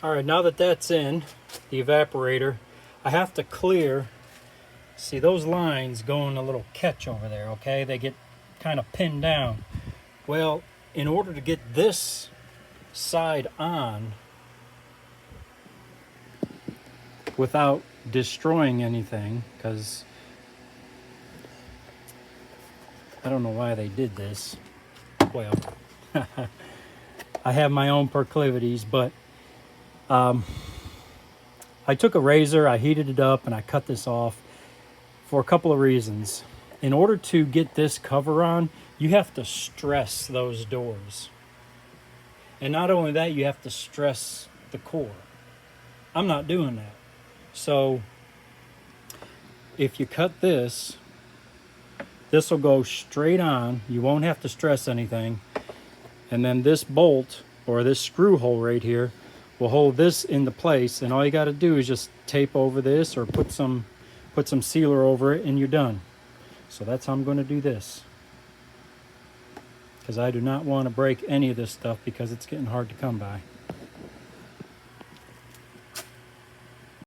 All right, now that that's in the evaporator, I have to clear. See, those lines go in a little catch over there, okay? They get kind of pinned down. Well, in order to get this side on without destroying anything, because I don't know why they did this. Well, I have my own proclivities, but I took a razor, I heated it up, and I cut this off for a couple of reasons. In order to get this cover on, you have to stress those doors. And not only that, you have to stress the core. I'm not doing that. So if you cut this, this will go straight on. You won't have to stress anything. And then this bolt, or this screw hole right here, will hold this into place. And all you got to do is just tape over this or put some sealer over it and you're done. So that's how I'm going to do this. Because I do not want to break any of this stuff because it's getting hard to come by.